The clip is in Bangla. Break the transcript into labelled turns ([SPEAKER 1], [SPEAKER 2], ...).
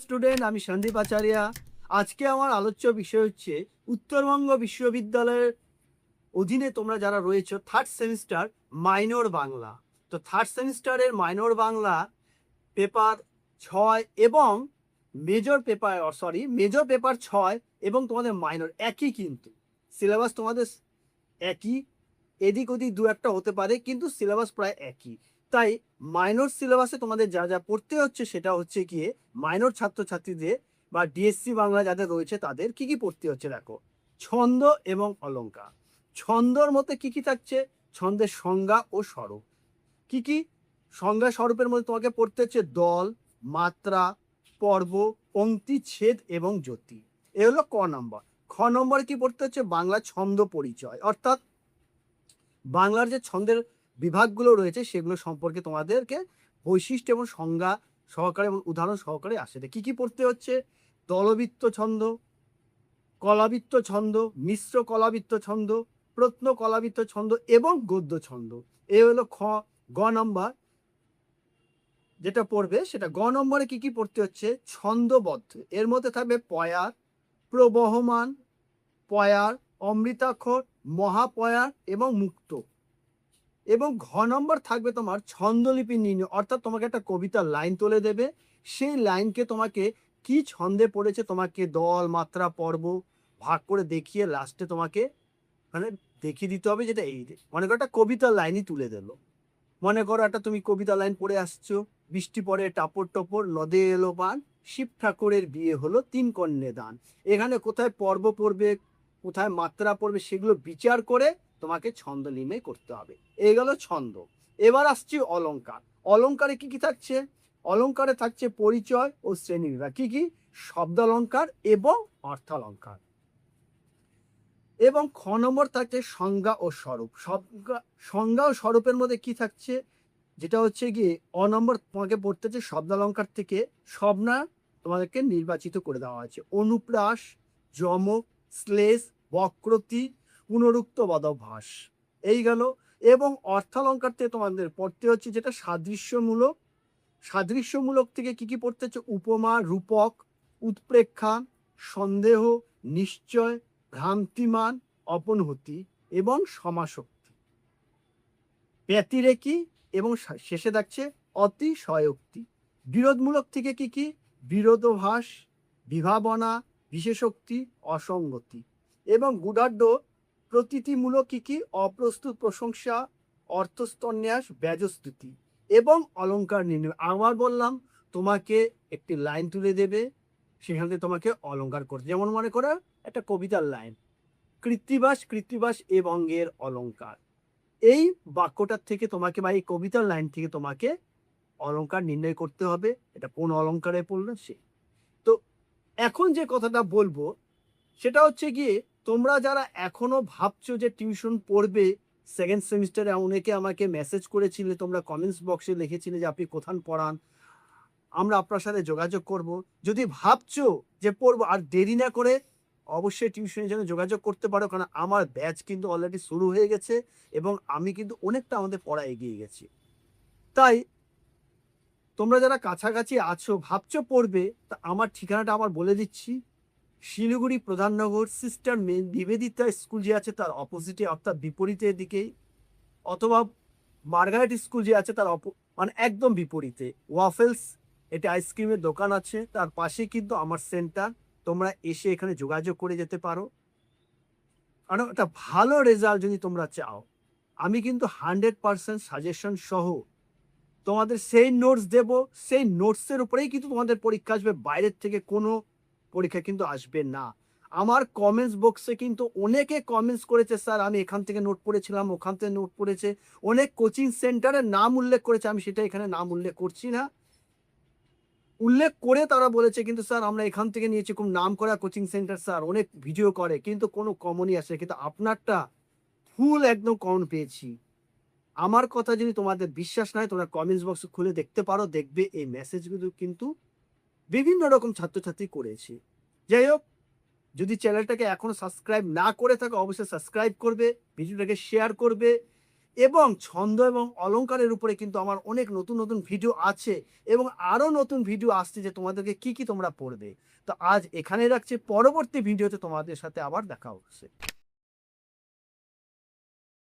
[SPEAKER 1] স্টুডেন্ট, আমি সন্দীপ আচার্যা। আজকে আমার আলোচ্য বিষয় হচ্ছে উত্তরবঙ্গ বিশ্ববিদ্যালয়ের অধীনে তোমরা যারা রয়েছে থার্ড সেমিস্টার মাইনর বাংলা। তো থার্ড সেমিস্টারের মাইনর বাংলা পেপার 6 এবং মেজর পেপার 6 এবং তোমাদের মাইনর একই, কিন্তু সিলেবাস তোমাদের একই, এদিক ওদিক দু একটা হতে পারে কিন্তু সিলেবাস প্রায় একই। তাই মাইনর সিলেবাসে তোমাদের যা যা পড়তে হচ্ছে সেটা হচ্ছে গিয়ে মাইনর ছাত্রছাত্রীদের বা ডিএসসি বাংলা যাদের রয়েছে তাদের কি কি পড়তে হচ্ছে দেখো। ছন্দ এবং অলংকার। ছন্দর মধ্যে কি কি থাকছে? ছন্দের সংজ্ঞা ও স্বরূপ। কি কি সংজ্ঞা স্বরূপের মধ্যে তোমাকে পড়তে হচ্ছে দল, মাত্রা, পর্ব, পংক্তি, ছেদ এবং জ্যোতি। এ হলো ক নম্বর। খ নম্বরে কি পড়তে হচ্ছে? বাংলা ছন্দ পরিচয়, অর্থাৎ বাংলার যে ছন্দের বিভাগগুলো রয়েছে সেগুলো সম্পর্কে তোমাদেরকে বৈশিষ্ট্য এবং সংজ্ঞা সহকারে এবং উদাহরণ সহকারে আসে। কি কি পড়তে হচ্ছে? দলবৃত্ত ছন্দ, কলাবৃত্ত ছন্দ, মিশ্র কলাবৃত্ত ছন্দ, প্রত্ন কলাবৃত্ত ছন্দ এবং গদ্য ছন্দ। এ হলো গ নম্বর যেটা পড়বে সেটা। গ নম্বরে কি কি পড়তে হচ্ছে? ছন্দবদ্ধ, এর মধ্যে থাকবে পয়ার, প্রবহমান, পয়ার, অমৃতাক্ষর, মহাপয়ার এবং মুক্ত। এবং ঘ নম্বর থাকবে তোমার ছন্দলিপি নির্ণয়, অর্থাৎ তোমাকে একটা কবিতার লাইন তুলে দেবে, সেই লাইনকে তোমাকে কি ছন্দে পড়েছে তোমাকে দল, মাত্রা, পর্ব ভাগ করে দেখিয়ে লাস্টে তোমাকে মানে দেখিয়ে দিতে হবে যেটা এই। মনে করো একটা কবিতার লাইনই তুলে দিল। মনে করো একটা তুমি কবিতা লাইন পড়ে আসছো, বৃষ্টি পড়ে টাপর টপর, নদে এলো বান, শিব ঠাকুরের বিয়ে হলো, তিন কন্যে দান। এখানে কোথায় পর্ব পড়বে, কোথায় মাত্রা পড়বে, সেগুলো বিচার করে তোমাকে ছন্দ নির্ণয় করতে হবে। এই গেল ছন্দ। এবার আসছি অলংকার। অলংকারে কি কি থাকছে? অলংকারে থাকছে পরিচয় ও শ্রেণীবিভাগ। কি কি? শব্দালংকার এবং অর্থালংকার। এবং খ নম্বর থাকছে সংজ্ঞা ও স্বরূপ। সংজ্ঞা ও স্বরূপের মধ্যে কি থাকছে? যেটা হচ্ছে গিয়ে অ নম্বর তোমাকে পড়তে হচ্ছে শব্দালঙ্কার থেকে স্বপ্না তোমাদেরকে নির্বাচিত করে দেওয়া আছে। অনুপ্রাস, যমক, শ্লেষ, বক্রতি, পুনরুক্ত বদভাস। এই গেল। এবং অর্থালঙ্কার থেকে তোমাদের পড়তে হচ্ছে যেটা সাদৃশ্যমূলক। সাদৃশ্যমূলক থেকে কি কি পড়তে হচ্ছে? উপমা, রূপক, উৎপ্রেক্ষা, সন্দেহ, নিশ্চয়, ভ্রান্তিমান, অপনহতি এবং সমাসক্তি। ব্যতিরেকি এবং শেষে থাকছে অতিশয়োক্তি। বিরোধমূলক থেকে কি কি? বিরোধাভাস, বিভাবনা, বিশেষোক্তি, অসঙ্গতি। এবং গুঢ়াঢ্য প্রতীতিমূলক কি কি? অপ্রস্তুত প্রশংসা, অর্থস্তন্যাস, ব্যজস্তুতি এবং অলংকার নির্ণয়। আবার বললাম তোমাকে একটি লাইন তুলে দেবে, সেখান থেকে তোমাকে অলংকার করতে। যেমন মনে করো একটা কবিতার লাইন, কৃত্তিবাস কৃত্তিবাস এ বঙ্গের অলংকার। এই বাক্যটার থেকে তোমাকে বা এই কবিতার লাইন থেকে তোমাকে অলংকার নির্ণয় করতে হবে, এটা কোন অলংকারে পড়লো সে। তো এখন যে কথাটা বলবো সেটা হচ্ছে গিয়ে তোমরা যারা এখনো ভাবছো যে টিউশন পড়বে সেকেন্ড সেমিস্টারে, অনেকে আমাকে মেসেজ করেছিলে, তোমরা কমেন্টস বক্সে লিখেছিলে যে আপনি কোথান পড়ান, আমরা আপনার সাথে যোগাযোগ করব। যদি ভাবছো যে পড়বো, আর দেরি না করে অবশ্যই টিউশনের জন্য যোগাযোগ করতে পারো, কারণ আমার ব্যাচ কিন্তু অলরেডি শুরু হয়ে গেছে এবং আমি কিন্তু অনেকটা আমাদের পড়া এগিয়ে গেছি। তাই তোমরা যারা কাছাকাছি আছো ভাবছো পড়বে, তা আমার ঠিকানাটা আবার বলে দিচ্ছি। শিলিগুড়ি প্রধাননগর সিস্টার নিবেদিতা স্কুল যে আছে তার অপোজিটে, অর্থাৎ বিপরীতের দিকেই, অথবা মার্গারেট স্কুল যে আছে তার মানে একদম বিপরীতে ওয়াফেলস, এটা আইসক্রিমের দোকান আছে, তার পাশে কিন্তু আমার সেন্টার। তোমরা এসে এখানে যোগাযোগ করে যেতে পারো। কারণ একটা ভালো রেজাল্ট যদি তোমরা চাও, আমি কিন্তু 100% সাজেশন সহ তোমাদের সেই নোটস দেব, সেই নোটসের উপরেই কিন্তু তোমাদের পরীক্ষা আসবে, বাইরের থেকে কোনো পরীক্ষা কিন্তু আসবে না। আমার কমেন্টস বক্সে কিন্তু অনেকে কমেন্টস করেছে, স্যার আমি এখান থেকে নোট পড়েছিলাম, ওখান থেকে নোট পড়েছে। অনেক কোচিং সেন্টারের নাম উল্লেখ করেছে, আমি সেটা এখানে নাম উল্লেখ করছি না। উল্লেখ করে তারা বলেছে কিন্তু স্যার আমরা এখান থেকে নিয়েছি, খুব নাম করা কোচিং সেন্টার স্যার, অনেক ভিডিও করে কিন্তু কোনো কমনই আসে, কিন্তু আপনারটা ফুল একদম কমন পেয়েছি। আমার কথা যদি তোমাদের বিশ্বাস নয়, তোমরা কমেন্টস বক্স খুলে দেখতে পারো, দেখবে এই মেসেজগুলো কিন্তু বিভিন্ন রকম ছাত্রছাত্রী করেছে। যাই হোক, যদি চ্যানেলটাকে এখনো সাবস্ক্রাইব না করে থাকো অবশ্যই সাবস্ক্রাইব করবে, ভিডিওটাকে শেয়ার করবে এবং ছন্দ এবং অলংকারের উপরে কিন্তু আমার অনেক নতুন নতুন ভিডিও আছে এবং আরও নতুন ভিডিও আসছে যে তোমাদেরকে কি কি তোমরা পড়বে। তো আজ এখানে রাখছি, পরবর্তী ভিডিওতে তোমাদের সাথে আবার দেখা হচ্ছে।